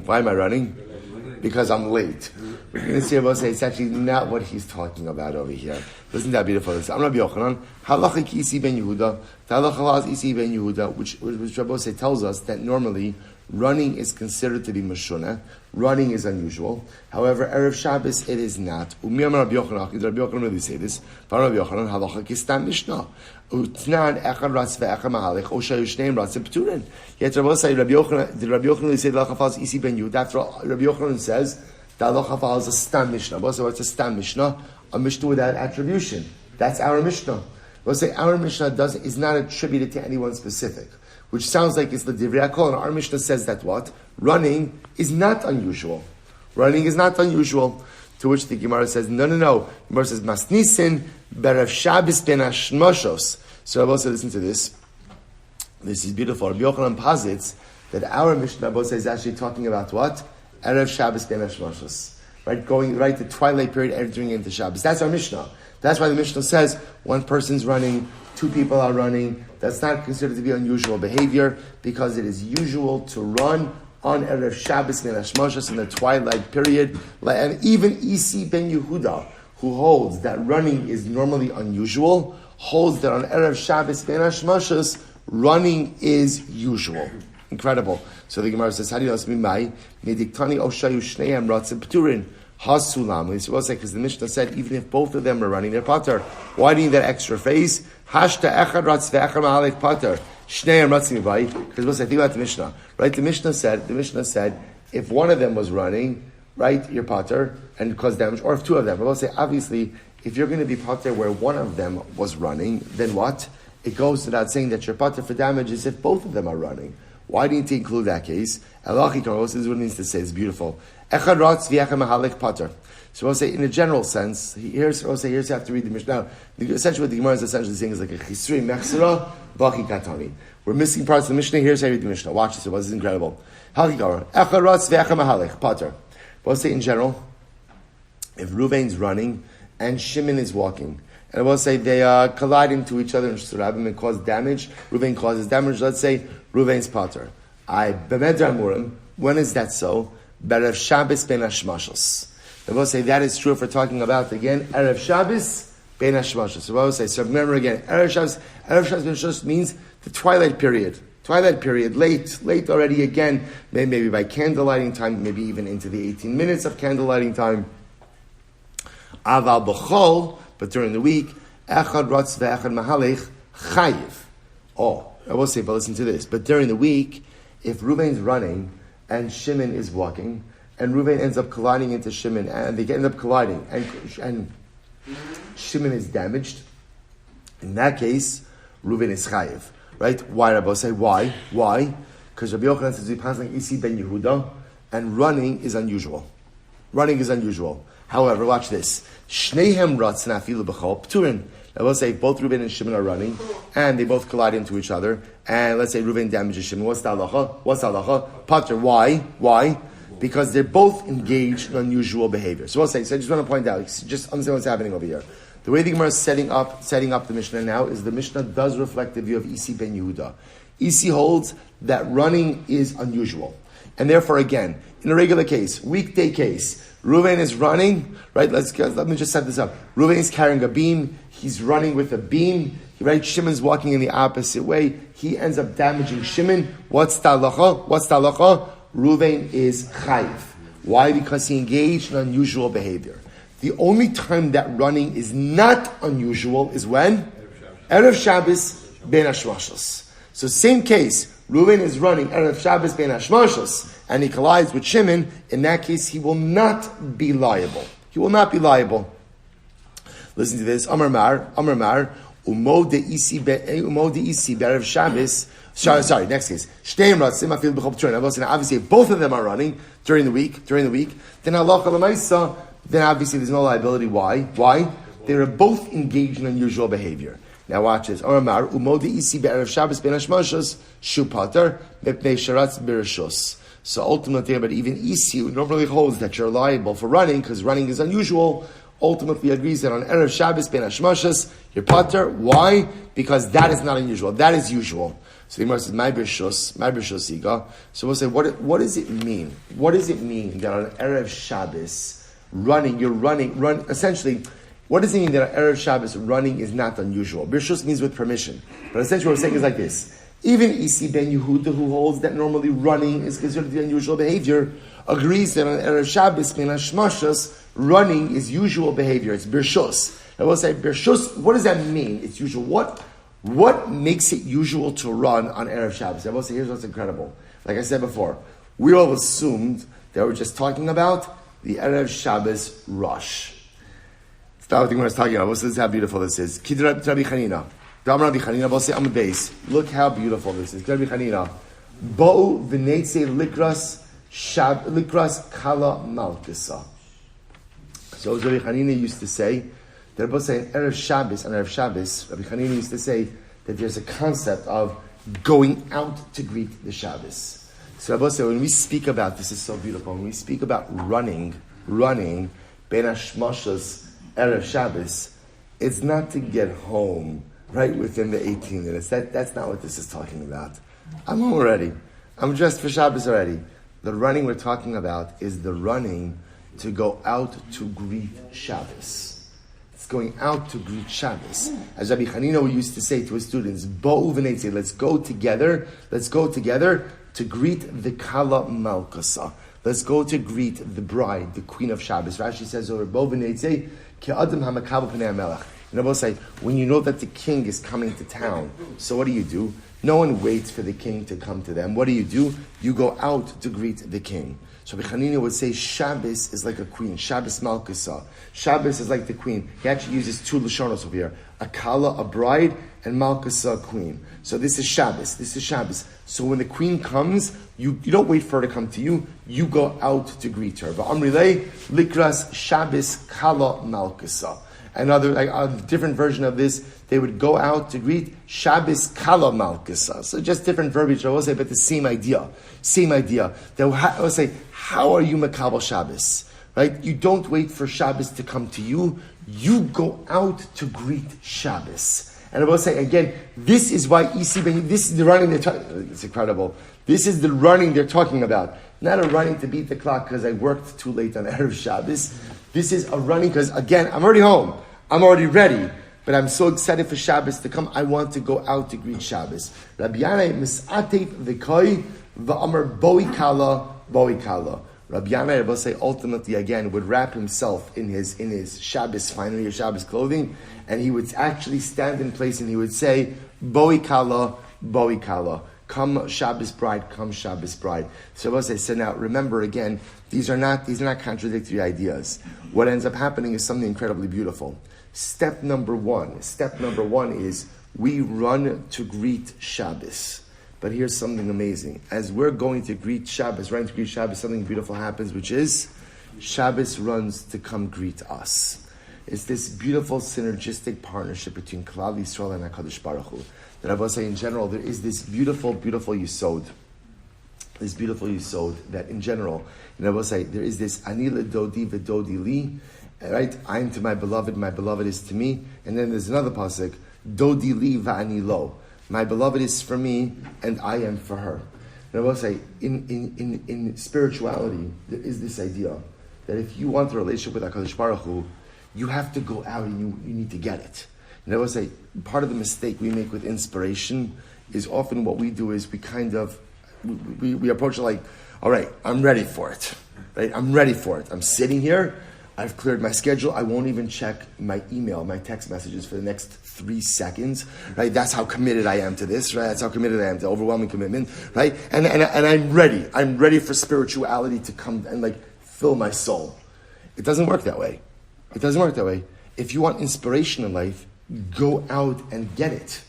Because I'm late. We're going to see about say it's actually not what he's talking about over here. Isn't that beautiful? I'm Rabbi Yochanan. Halachik Isi ben Yehuda. Halachik Isi ben Yehuda, which Rabbi say tells us that normally running is considered to be mashuna. Running is unusual. However, Erev Shabbos it is not. Umiyam Rabbi Yochanan. Did Rabbi Yochanan really say this? Rabbi Yochanan halachik is stam mishnah. Utnan echad ratz ve'echad mahalech oshayu shneim ratzim p'turin. Yet Rabbi say Rabbi Yochanan. Did Rabbi Yochanan really say halacha falls Isi ben Yehuda? After all, Rabbi Yochanan says that halacha falls a stam mishnah. Rabbi say what's a stam mishnah? A mishnah without attribution. That's our mishnah. Rabbi say our mishnah is not attributed to anyone specific, which sounds like it's the Divrei HaKol, and our Mishnah says that what? Running is not unusual. Running is not unusual. To which the Gemara says, no. The Gemara says, Masnisin berev Shabbos ben Hashmoshos. So Rabbi said, listen to this. This is beautiful. Rabbi Yochanan posits that our Mishnah, Rabbi says, is actually talking about what? Erev Shabbos ben Hashmoshos. Right? Going right the twilight period, entering into Shabbos. That's our Mishnah. That's why the Mishnah says, one person's running, two people are running. That's not considered to be unusual behavior, because it is usual to run on Erev Shabbos ben Hashmoshos in the twilight period. And even Isi ben Yehuda, who holds that running is normally unusual, holds that on Erev Shabbos ben Hashmoshos, running is usual. Incredible. So the Gemara says, how do you know it's mimai? Mediktani oshayu shneim ratzim p'turin. Hasulam. We will say, because the Mishnah said, even if both of them are running their pater, why do you need that extra phase? Hashta echad ratz ve'echad mahalech pater. Shneim ratzim v'ay. Because we'll say, think about the Mishnah. Right? The Mishnah said, if one of them was running, right, your pater, and caused damage, or if two of them. We'll say, obviously, if you're going to be pater where one of them was running, then what? It goes without saying that your pater for damage is if both of them are running. Why do you need to include that case? This is what it means to say. It's beautiful. Echad ratz v'echad mahalech pater. So we'll say, in a general sense, here's you have to read the Mishnah. Now, essentially what the Gemara is essentially saying is like a chisri mechsera b'chi katani. We're missing parts of the Mishnah. Here's how you read the Mishnah. Watch this. This is incredible. Hakikara. Echad ratz v'echad mahalech pater. We'll say in general, if Ruvain's running and Shimon is walking, and we'll say they collide into each other in Shurabim and cause damage. Ruvain causes damage. Let's say Ruvain's pater. When is that so? Berev Shabbos ben Hashmoshos. And we'll say that is true if we're talking about, again, Erev Shabbos ben Hashmoshos. So we'll say, so remember again, Erev Shabbos ben Hashmoshos means the twilight period. Twilight period, late already again, maybe by candlelighting time, maybe even into the 18 minutes of candlelighting time. Aval b'chol, but during the week, echad ratz ve'echad mahalech chayiv. Oh, I will say, but listen to this. But during the week, if Ruvain's running and Shimon is walking, and Ruvain ends up colliding into Shimon, and they end up colliding, and Shimon is damaged, in that case, Ruvain is chayiv. Right? Why, Rabbi? Say why? Why? Because Rabbi Yochanan says we pass like Isi ben Yehuda, and running is unusual. Running is unusual. However, watch this. Shnehem ratzna afilu b'chol p'turin. Now let's say both Reuben and Shimon are running, and they both collide into each other, and let's say Reuben damages Shimon. What's the halacha? Pater. Why? Because they're both engaged in unusual behavior. So we'll say, so I just want to point out, just understand what's happening over here. The way the Gemara is setting up the Mishnah now is the Mishnah does reflect the view of Isi ben Yehuda. Isi holds that running is unusual. And therefore, again, in a regular case, weekday case, Reuven is running, right? Let me just set this up. Reuven is carrying a beam. He's running with a beam. Right? Shimon's walking in the opposite way. He ends up damaging Shimon. What's the halacha? Reuven is chayiv. Why? Because he engaged in unusual behavior. The only time that running is not unusual is when? Erev Shabbos ben Hashmoshos. So same case, Reuven is running Erev Shabbos ben Hashmoshos, and he collides with Shimon. In that case, he will not be liable. Listen to this. Amar Mar, Umo de isi be'erev Shabbos. Sorry, next case. Shteim ratzim afil b'chol p'turin. Obviously, if both of them are running during the week, then halacha l'maisa, then obviously there's no liability. Why? They are both engaged in unusual behavior. Now watch this. Oramar umo de isi be'erev Shabbos ben hashmashos shu pater mepnei sharatz b'rishos. So ultimately, but even isi normally holds that you're liable for running because running is unusual. Ultimately agrees that on Erev Shabbos ben hashmashos you're pater. Why? Because that is not unusual. That is usual. So the Gemara says, my b'rishos iga. So we'll say, what does it mean? What does it mean that on Erev Shabbos you're running, essentially, what does it mean that on Erev Shabbos running is not unusual? B'rishos means with permission. But essentially what we're saying is like this. Even Isi ben Yehuda, who holds that normally running is considered the unusual behavior, agrees that on Erev Shabbos ben hashmashos running is usual behavior. It's b'rishos. I will say b'rishos. What does that mean? It's usual. What makes it usual to run on Erev Shabbos? I will say here's what's incredible. Like I said before, we all assumed that we're just talking about the Erev Shabbos rush. It's not what I was talking about. This is how beautiful this is. Kid Rabbi Chanina. Rabbi Chanina, we'll say on the base. Look how beautiful this is. Rabbi Chanina. Bo'u v'neitze likras kala malkasa. So Rabbi Chanina used to say, they're both saying Erev Shabbos and Erev Shabbos. Rabbi Chanina used to say that there's a concept of going out to greet the Shabbos. So Rabbi said, when we speak about this is so beautiful. When we speak about running, Ben Hashmashos Erev Shabbos, it's not to get home right within the 18 minutes. That's not what this is talking about. I'm home already. I'm dressed for Shabbos already. The running we're talking about is the running to go out to greet Shabbos. It's going out to greet Shabbos. As Rabbi Chanina used to say to his students, Bo'u v'neitze, let's go together to greet the Kala Malkasa. Let's go to greet the bride, the queen of Shabbos. Rashi says over Bo'u v'neitze, Ke'adam hamakabel pnei hamelech. And I will say, when you know that the king is coming to town, so what do? No one waits for the king to come to them. What do? You go out to greet the king. So Rabbi Chanina would say Shabbos is like a queen. Shabbos Malkasa. Shabbos is like the queen. He actually uses two lashonos over here. A kala, a bride, and Malkasa, a queen. So this is Shabbos. So when the queen comes, you don't wait for her to come to you. You go out to greet her. V'amrilei likras Shabbos kala Malkasa. A different version of this, they would go out to greet Shabbos Kala Malkasa. So just different verbiage, I will say, but the same idea. I will say, how are you Makabel Shabbos? Right? You don't wait for Shabbos to come to you. You go out to greet Shabbos. And I will say again, this is why this is the running it's incredible. This is the running they're talking about. Not a running to beat the clock because I worked too late on Erev Shabbos. This is a running because, again, I'm already home. I'm already ready. But I'm so excited for Shabbos to come. I want to go out to greet Shabbos. Rabbi Yanai mis'atev v'koi v'amar boi kala. Rabbi Yanai, I will say, ultimately, again, would wrap himself in his Shabbos finery or Shabbos clothing, and he would actually stand in place and he would say, boi kala. Come Shabbos bride, come Shabbos bride. So I will say, so now remember again, these are not contradictory ideas. What ends up happening is something incredibly beautiful. Step number one is we run to greet Shabbos. But here's something amazing. As we're going to greet Shabbos, something beautiful happens, which is Shabbos runs to come greet us. It's this beautiful synergistic partnership between Klal Yisrael and HaKadosh Baruch Hu. That I will say in general, there is this beautiful Yisod. This beautiful Yisod that in general, and I will say, there is this Ani le'dodi v'dodi li, right? I am to my beloved is to me. And then there's another pasuk, Dodi li va'ani lo. My beloved is for me, and I am for her. And I will say, in spirituality, there is this idea that if you want a relationship with HaKadosh Baruch Hu, you have to go out and you need to get it. And I will say, part of the mistake we make with inspiration is often what we do is we approach it like, all right, I'm ready for it. Right? I'm ready for it. I'm sitting here. I've cleared my schedule. I won't even check my email, my text messages for the next 3 seconds. Right? That's how committed I am to this. Right? That's how committed I am to overwhelming commitment. Right? And I'm ready. I'm ready for spirituality to come and fill my soul. It doesn't work that way. If you want inspiration in life, Go out and get it.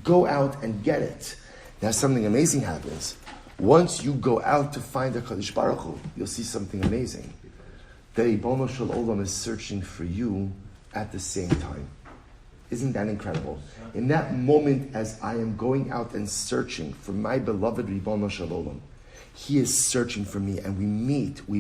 Go out and get it. Now something amazing happens. Once you go out to find the Kadosh Baruch Hu, you'll see something amazing. The Ribono Shel Olam is searching for you at the same time. Isn't that incredible? In that moment, as I am going out and searching for my beloved Ribono Shel Olam, He is searching for me, and we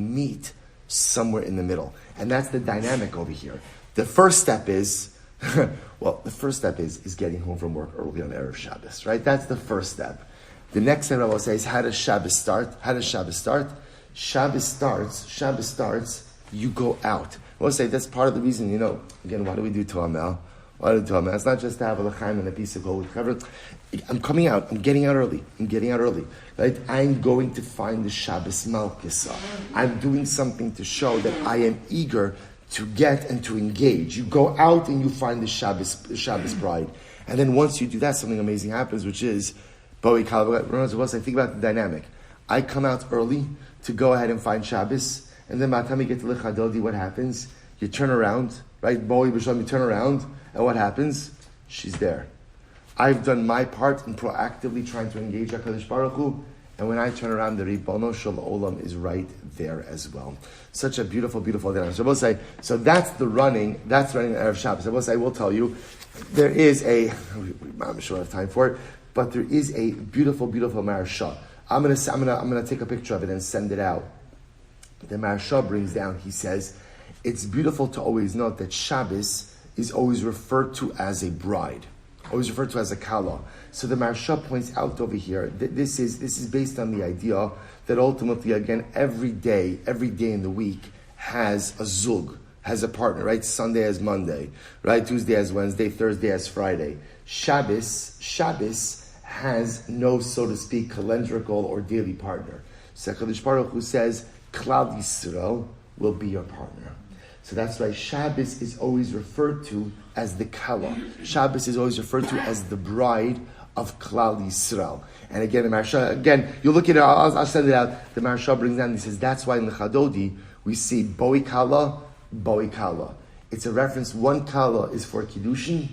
meet somewhere in the middle. And that's the dynamic over here. The first step is, is getting home from work early on Erev Shabbos, right? That's the first step. The next thing I will say is, how does Shabbos start? Shabbos starts, you go out. I will say that's part of the reason, again, why do we do TORAH? It's not just to have a l'chaim and a piece of gold. I'm coming out. I'm getting out early. Right? I'm going to find the Shabbos Malka. I'm doing something to show that I am eager to get and to engage. You go out and you find the Shabbos bride. And then once you do that, something amazing happens, which is, I think about the dynamic. I come out early to go ahead and find Shabbos, and then by the time you get to L'chadodi, what happens? You turn around, right? You turn around, and what happens? She's there. I've done my part in proactively trying to engage HaKadosh Baruch Hu, and when I turn around, the Ribono Shel Olam is right there as well. Such a beautiful, beautiful dynamic. So I will say, that's running Erev Shabbos. I will tell you, there is I'm sure I have time for it, but there is a beautiful, beautiful Maharsha. I'm gonna take a picture of it and send it out. The Maharsha brings down, he says, it's beautiful to always note that Shabbos is always referred to as a bride, always referred to as a kala. So the Maharsha points out over here that this is based on the idea that ultimately, again, every day in the week has a zug, has a partner, right? Sunday as Monday, right? Tuesday as Wednesday, Thursday as Friday. Shabbos has no, so to speak, calendrical or daily partner. So HaKadosh Baruch Hu says, Klal Yisroel will be your partner. So that's why Shabbos is always referred to as the Kala. Shabbos is always referred to as the bride of Klal Yisrael. And again, the Maharsha, you look at it, I'll send it out. The Maharsha brings down, he says, that's why in the Chadodi, we see Boi Kala. It's a reference, one Kala is for Kiddushin,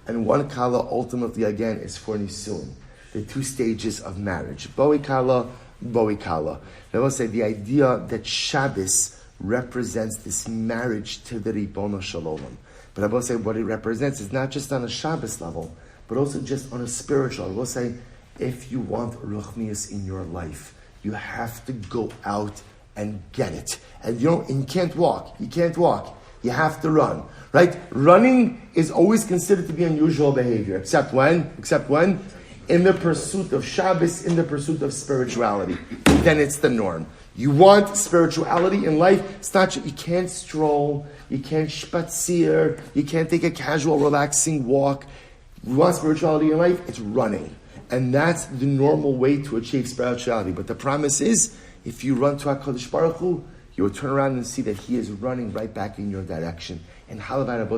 and one Kala ultimately, again, is for Nisuin. The two stages of marriage. Boi Kala. I will say the idea that Shabbos represents this marriage to the Ribono Shel Olam. But I will say what it represents is not just on a Shabbos level, but also just on a spiritual. I will say, if you want ruchnius in your life, you have to go out and get it. And you can't walk. You have to run. Right? Running is always considered to be unusual behavior, except when? In the pursuit of Shabbos, in the pursuit of spirituality. Then it's the norm. You want spirituality in life, it's not, you can't stroll, you can't spazier, you can't take a casual, relaxing walk. You want spirituality in life, it's running. And that's the normal way to achieve spirituality. But the promise is, if you run to HaKadosh Baruch Hu, you will turn around and see that He is running right back in your direction. And Halabai Rabbi,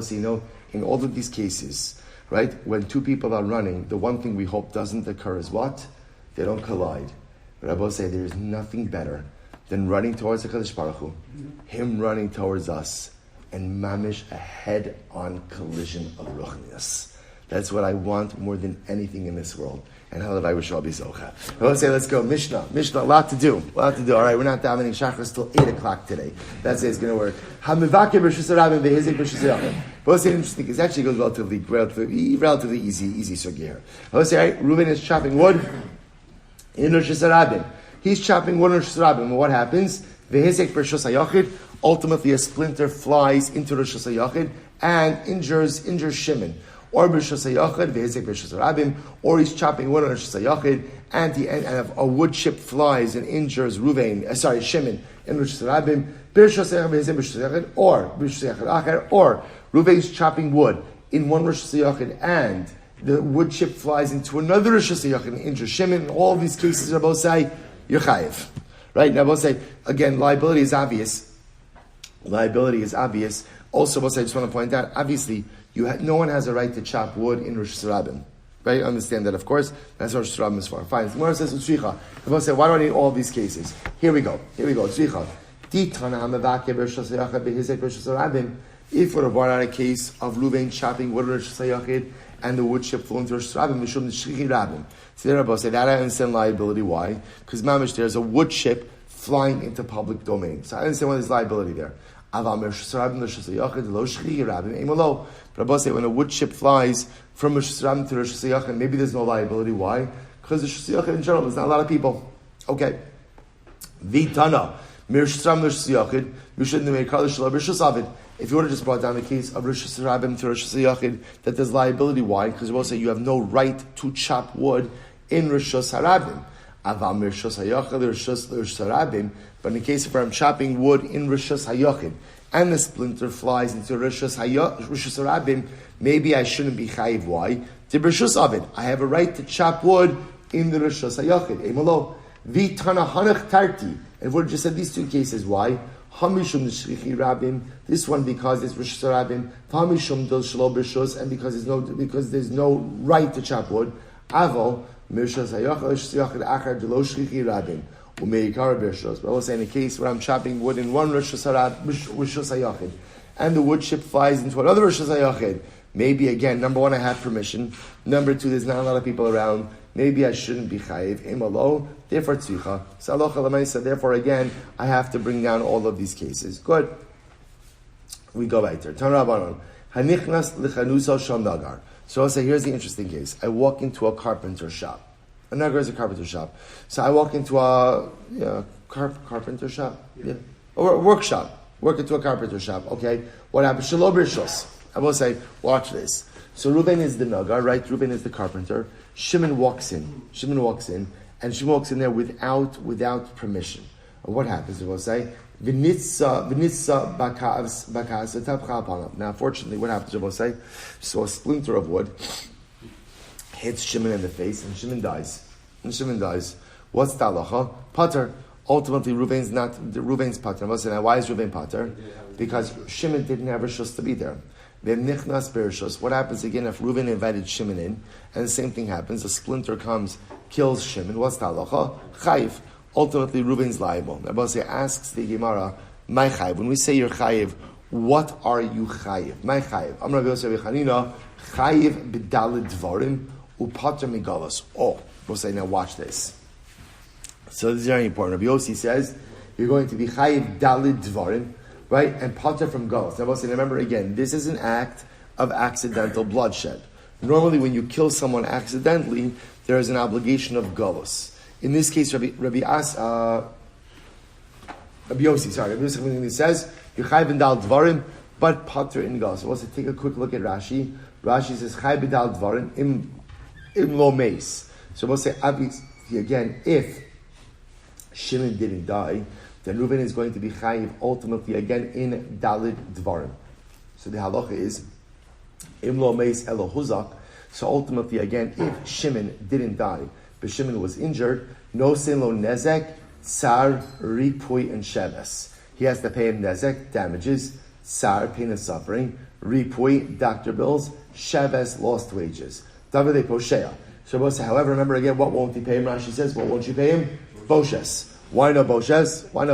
in all of these cases, right, when two people are running, the one thing we hope doesn't occur is what? They don't collide. But Rabbi say there is nothing better than running towards the HaKadosh Baruch Hu, Him running towards us, and mamish a head-on collision of ruchnius. That's what I want more than anything in this world. And halabai we be zocha. Let's go. Mishnah, a lot to do. All right, we're not davening Shachris till 8 o'clock today. That's it, it's going to work. But what's interesting, it actually goes relatively easy sugya. Let's say, right, Reuben is chopping wood in Rosh Hashanah. He's chopping wood in Rosh Hashanah. And what happens? Ultimately, a splinter flies into Rosh Hashanah and injures Shimon. Or he's chopping wood on Rosh Hashanah and a wood chip flies and injures Shimon in Rosh Hashanah. Or Reuven's chopping wood in one Rosh Hashanah and the wood chip flies into another Rosh Hashanah and injures Shimon. In all of these cases, Rabbi say, you're chayiv. Right? Now, Rabbi say, again, liability is obvious. Also, Rabbi say, I just want to point out, obviously, no one has a right to chop wood in Rosh Hashanah. Right? Understand that, of course. That's what Rosh Hashanah is for. Fine. The Gemara says, Rabbi say, why do I need all these cases? Here we go. If we would have brought out a case of Ruvain chopping wood in Rosh Hashanah and the wood chip flew into Rosh Hashanah, Mishum Shchichi Rabim. So there, Rabbi said that I understand liability. Why? Because mamish, there's a wood chip flying into public domain. So I understand why there's liability there. But Rabbi said when a wood chip flies from Rosh Hashanah to Rosh Hashanah, maybe there's no liability. Why? Because Rosh Hashanah in general, there's not a lot of people. Okay. Vitana. If you would have just brought down the case of Rosh Hashanah to Rosh Hashanah, that there's liability. Why? Because we'll say you have no right to chop wood in Rosh Hashanah. But in the case of where I'm chopping wood in Rosh Hashanah and the splinter flies into Rosh Hashanah, maybe I shouldn't be chayiv. Why? I have a right to chop wood in the Rosh Hashanah. Vitana hanach tarti. And we just said these two cases. Why? This one because it's Rosh Hashanah, and because there's no right to chop wood. Aval but I will say in a case where I'm chopping wood in one Rosh Hashanah and the wood chip flies into another Rosh Hashanah, maybe again, number one, I have permission. Number two, there's not a lot of people around. Maybe I shouldn't be chayiv. Imalo, therefore tzvicha. So therefore again, I have to bring down all of these cases. Good. We go right there. Tan Rabbanon. Hanichnas lichanusa sham nagar. So I'll say, here's the interesting case. I walk into a carpenter shop. A nagar is a carpenter shop. So I walk into a carpenter shop? Yeah. Or a workshop. Work into a carpenter shop. Okay. What happens? Shalom Rishos. I will say, watch this. So Reuben is the nagar, right? Reuben is the carpenter. Shimon walks in, and Shimon walks in there without permission. And what happens? It will say, V'nitza bakas. Now, unfortunately, what happens? It will say, so a splinter of wood hits Shimon in the face, and Shimon dies. What's the halacha? Pater. Ultimately, Reuben's pater. I must say, now, why is Reuben pater? Because Shimon didn't have rishus to be there. What happens again if Reuben invited Shimon in, and the same thing happens? A splinter comes, kills Shimon. What's the halacha? Chayiv. Ultimately, Reuben's liable. Rabbi asks the Gemara, "My chayiv." When we say you're chayiv, what are you chayiv? My chayiv. I'm Rabbi Yosef Chanina. Chayiv b'dalid dvarim upater migalos. Oh, we'll say now. Watch this. So this is very important. Rabbi Yossi says you're going to be chayiv dalid dvarim. Right? And pater from galus. Now, remember again, this is an act of accidental bloodshed. Normally, when you kill someone accidentally, there is an obligation of galus. In this case, Rabbi Yossi says, Yechai ben dal dvarim, but pater in galus. So let's take a quick look at Rashi. Rashi says, Chai ben dal dvarim, im lo meis. So we'll say, obviously, again, if Shimon didn't die, then Reuben is going to be chayiv ultimately again in dalid dvarim. So the halacha is im lo meis elo huzak. So ultimately again, if Shimon didn't die, but Shimon was injured, no sin lo nezek, tsar, ripui, and sheves. He has to pay him nezek, damages, tsar, pain and suffering, ripui, doctor bills, sheves, lost wages. Davide poshea. However, remember again, what won't he pay him? Rashi says, what won't you pay him? Boshes. Why no boshes? Right,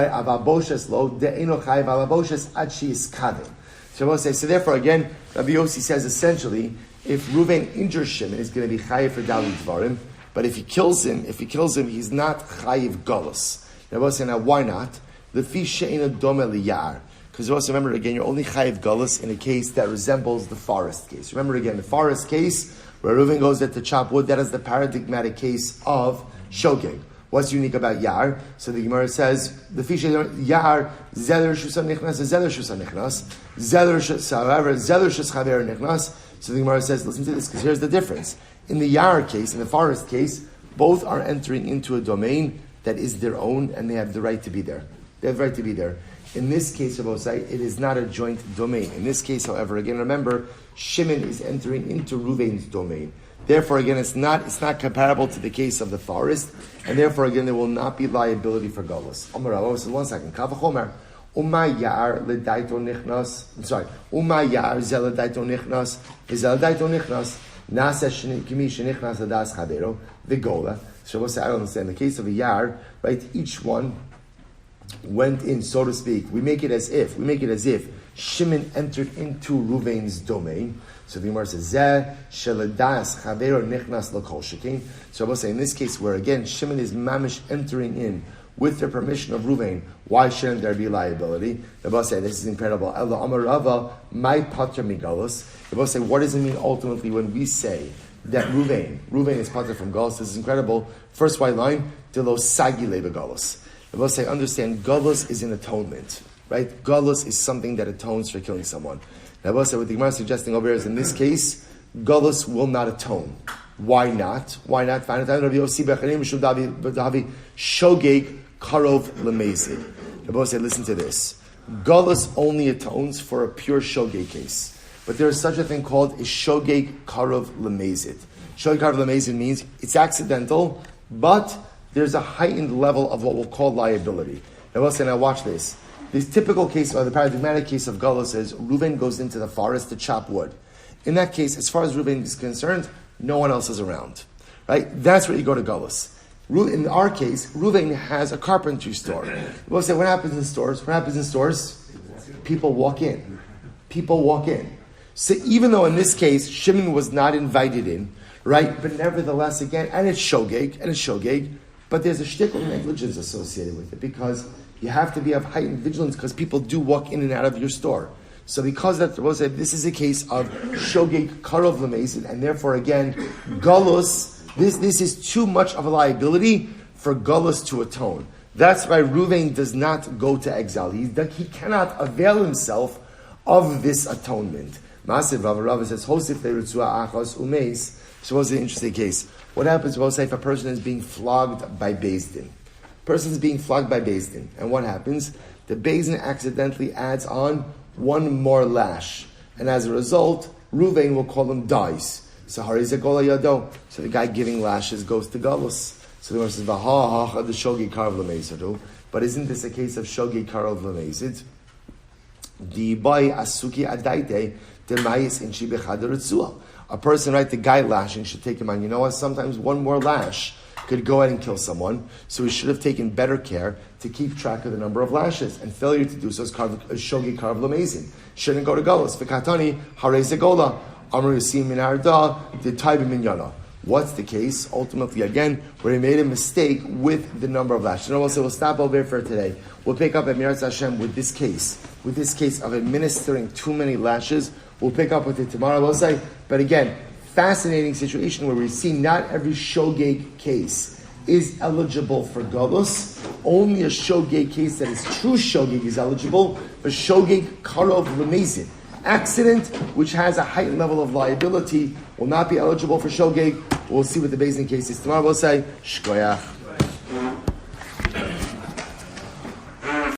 avaboshes lo de'eno chayiv avaboshes ad she is kadin. So therefore again, Rabbi Yossi says essentially, if Reuven injures Shimon, he's going to be chayiv for dalid dvarim. But if he kills him, he's not chayiv galus. Now why not? The fi she'ena dome liyar. Because also remember again, you're only chayiv galus in a case that resembles the forest case. Remember again, the forest case where Reuven goes there to chop wood, that is the paradigmatic case of shogeg. What's unique about Yar? So the Gemara says, the fish Yar, Zeller Shusa Nichnas, Zeller Shusa Nichnas, Zeller Shus Chaver Nichnas. So the Gemara says, listen to this, because here's the difference. In the Yar case, in the forest case, both are entering into a domain that is their own, and they have the right to be there. They have the right to be there. In this case of Osai, it is not a joint domain. In this case, however, again, remember, Shimon is entering into Reuven's domain. Therefore, again, it's not comparable to the case of the forest, and therefore, again, there will not be liability for galus. Omar, so 1 second. Kavachomer. Umayar ledaito nichnas. I'm sorry. Umayar zeledaito nichnas. Zeledaito nichnas. Nasa kimi shenichnas adas chavero. Vigola. So we'll say, I don't understand. In the case of a yar, right, each one went in, so to speak, we make it as if Shimon entered into Ruvain's domain. So the Gemara says, Zeh sheledas chavero nichnas l'kol shekin. So I will say in this case, where again Shimon is mamish entering in with the permission of Ruvain, why shouldn't there be liability? The boss say this is incredible. Ella amar Rava, my pater migalus. The boss say, what does it mean ultimately when we say that Ruvain is pater from galus? This is incredible. First white line, delo sagile begalus. The boss say, understand, galus is an atonement, right? Galus is something that atones for killing someone. Now, what the Gemara is suggesting over here is in this case, galus will not atone. Why not? Why not? Shogeg karov lemezid. The Bava said, listen to this. Galus only atones for a pure shogeg case. But there is such a thing called a shogeg karov lemezid. Shogeg karov lemezid means it's accidental, but there's a heightened level of what we'll call liability. The Bava said, now watch this. This typical case, or the paradigmatic case of Galus is Reuven goes into the forest to chop wood. In that case, as far as Reuven is concerned, no one else is around. Right? That's where you go to Galus. In our case, Reuven has a carpentry store. We'll say, what happens in stores? What happens in stores? People walk in. So even though in this case, Shimon was not invited in, right? But nevertheless, again, and it's shogeg, but there's a shtickle negligence associated with it because you have to be of heightened vigilance because people do walk in and out of your store. So because that was said, this is a case of shogeg karov lemezid, and therefore again, galus. This is too much of a liability for galus to atone. That's why Reuven does not go to exile. He cannot avail himself of this atonement. Maseches Rav says, "Hosif le'ritzuah achos umeis." So what's the interesting case? What happens? We'll say if a person is being flogged by Bezdin. Person's being flogged by Bezdin. And what happens? The Bezdin accidentally adds on one more lash. And as a result, Reuven will call him dies. So So the guy giving lashes goes to Galus. So the Gemara says, the shogi karov lemezid. But isn't this a case of shogi karov lemezid? The boy asuki adaite demayis in shibechad. A person, right, the guy lashing should take him on. You know what? Sometimes one more lash could go ahead and kill someone. So he should have taken better care to keep track of the number of lashes. And failure to do so is shogi karov lemezid. Shouldn't go to Galus. V'katani harei zegola. What's the case? Ultimately, again, where he made a mistake with the number of lashes. So we'll stop over here for today. We'll pick up at Mirat Hashem with this case of administering too many lashes. We'll pick up with it tomorrow, we'll say. But again, fascinating situation where we see not every shogeg case is eligible for galus. Only a shogeg case that is true shogeg is eligible, but shogeg karov lemezid. Accident, which has a heightened level of liability, will not be eligible for shogeg. We'll see what the Bezdin case is tomorrow. We'll say, shkoyach.